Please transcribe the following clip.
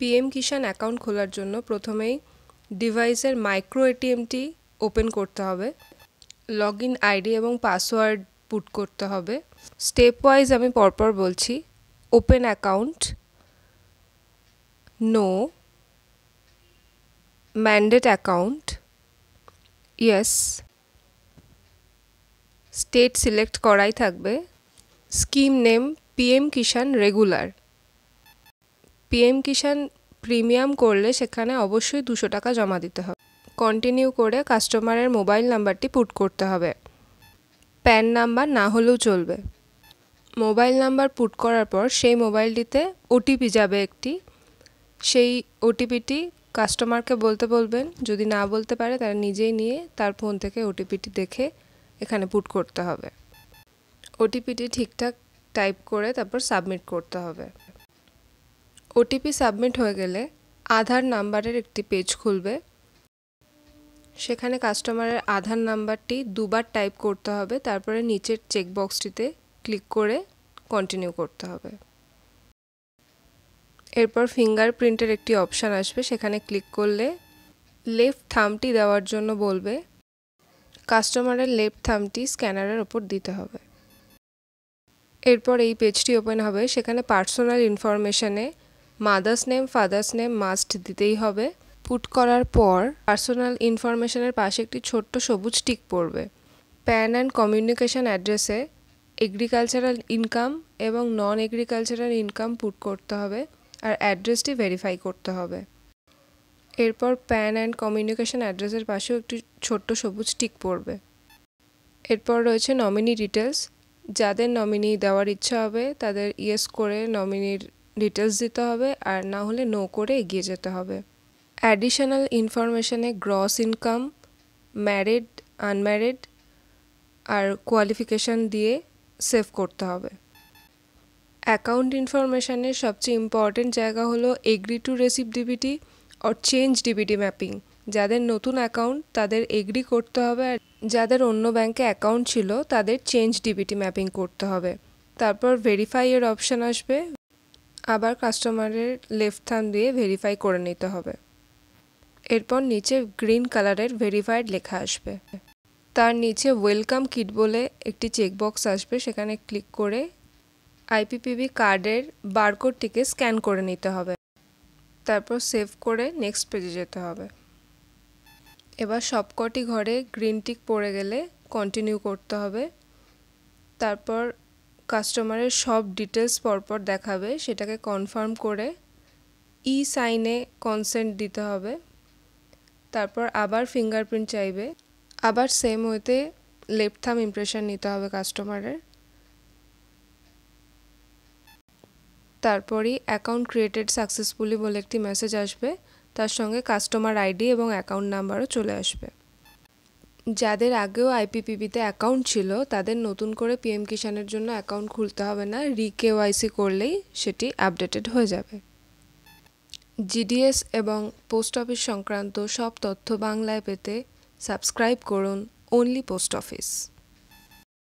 PM কিষাণ account খোলার জন্য প্রথমেই ডিভাইসের মাইক্রো এটিএমটি ওপেন করতে হবে। লগইন আইডি এবং পাসওয়ার্ড পুট করতে হবে। স্টেপ ওয়াইজ আমি পরপর বলছি। Open account, no, mandate account, yes, state select করাই থাকবে। Scheme name PM Kisan regular. PM Kisan premium করলে সেখানে অবশ্যই 200 টাকা জমা দিতে হবে। কন্টিনিউ করে কাস্টমারের মোবাইল নাম্বারটি পুট করতে হবে। প্যান নাম্বার না হলেও চলবে। মোবাইল নাম্বার পুট করার পর সেই মোবাইলটিতে ওটিপি যাবে একটি। সেই ওটিপিটি কাস্টমারকে বলতে বলবেন। যদি না বলতে পারে তারা নিজেই নিয়ে তার ফোন থেকে ওটিপিটি দেখে এখানে পুট করতে হবে। ওটিপিটি ঠিকঠাক টাইপ করে তারপর সাবমিট করতে হবে। ওটিপি সাবমিট হয়ে গেলে আধার নাম্বারের একটি পেজ খুলবে। সেখানে কাস্টমারের আধার নাম্বারটি দুবার টাইপ করতে হবে। তারপরে নিচের চেকবক্সটিতে ক্লিক করে কন্টিনিউ করতে হবে। এরপর ফিঙ্গারপ্রিন্টের একটি অপশান আসবে, সেখানে ক্লিক করলে লেফট থাম্বটি দেওয়ার জন্য বলবে। কাস্টমারের লেফট থাম্বটি স্ক্যানারের ওপর দিতে হবে। এরপর এই পেজটি ওপেন হবে। সেখানে পার্সোনাল ইনফরমেশনে mother's name, father's name must দিতেই হবে। পুট করার পর পার্সোনাল ইনফরমেশনের পাশে একটি ছোট্ট সবুজ টিক পড়বে। প্যান অ্যান্ড কমিউনিকেশন অ্যাড্রেসে এগ্রিকালচারাল ইনকাম এবং নন এগ্রিকালচারাল ইনকাম পুট করতে হবে আর অ্যাড্রেসটি ভেরিফাই করতে হবে। এরপর প্যান অ্যান্ড কমিউনিকেশন অ্যাড্রেসের পাশেও একটি ছোট্ট সবুজ টিক পড়বে। এরপর রয়েছে নমিনি ডিটেলস। যাদের নমিনি দেওয়ার ইচ্ছা হবে তাদের ইয়েস করে নমিনির ডিটেলস দিতে হবে, আর না হলে নো করে এগিয়ে যেতে হবে। অ্যাডিশনাল ইনফরমেশনে গ্রস ইনকাম, ম্যারিড, আনম্যারিড আর কোয়ালিফিকেশান দিয়ে সেভ করতে হবে। অ্যাকাউন্ট ইনফরমেশনের সবচেয়ে ইম্পর্টেন্ট জায়গা হলো agree to receive DBT or change DBT mapping. যাদের নতুন অ্যাকাউন্ট তাদের এগ্রি করতে হবে, আর যাদের অন্য ব্যাংকে অ্যাকাউন্ট ছিল তাদের চেঞ্জ ডিবিটি ম্যাপিং করতে হবে। তারপর ভেরিফাই এর অপশান আসবে। আবার কাস্টমারের লেফট থাম্ব দিয়ে ভেরিফাই করে নিতে হবে। এরপর নিচে গ্রিন কালারের ভেরিফাইড লেখা আসবে। তার নিচে ওয়েলকাম কিট বলে একটি চেকবক্স আসবে, সেখানে ক্লিক করে আইপিপিবি কার্ডের বারকোডটিকে স্ক্যান করে নিতে হবে। তারপর সেভ করে নেক্সট পেজে যেতে হবে। এবার সবকটি ঘরে গ্রিন টিক পড়ে গেলে কন্টিনিউ করতে হবে। তারপর কাস্টমারের সব ডিটেলস পরপর দেখাবে, সেটাকে কনফার্ম করে ই সাইনে কনসেন্ট দিতে হবে। তারপর আবার ফিঙ্গারপ্রিন্ট চাইবে। আবার সেম ওয়েতে লেফট থাম্ব ইমপ্রেশন নিতে হবে কাস্টমারের। তারপরই অ্যাকাউন্ট ক্রিয়েটেড সাকসেসফুলি বলে একটি মেসেজ আসবে। তার সঙ্গে কাস্টমার আইডি এবং অ্যাকাউন্ট নাম্বারও চলে আসবে। যাদের আগেও আইপিপিবিতে অ্যাকাউন্ট ছিল তাদের নতুন করে পিএম কিষাণের জন্য অ্যাকাউন্ট খুলতে হবে না, রিকেওয়াইসি করলেই সেটি আপডেটেড হয়ে যাবে। জিডিএস এবং পোস্ট অফিস সংক্রান্ত সব তথ্য বাংলায় পেতে সাবস্ক্রাইব করুন অনলি পোস্ট অফিস।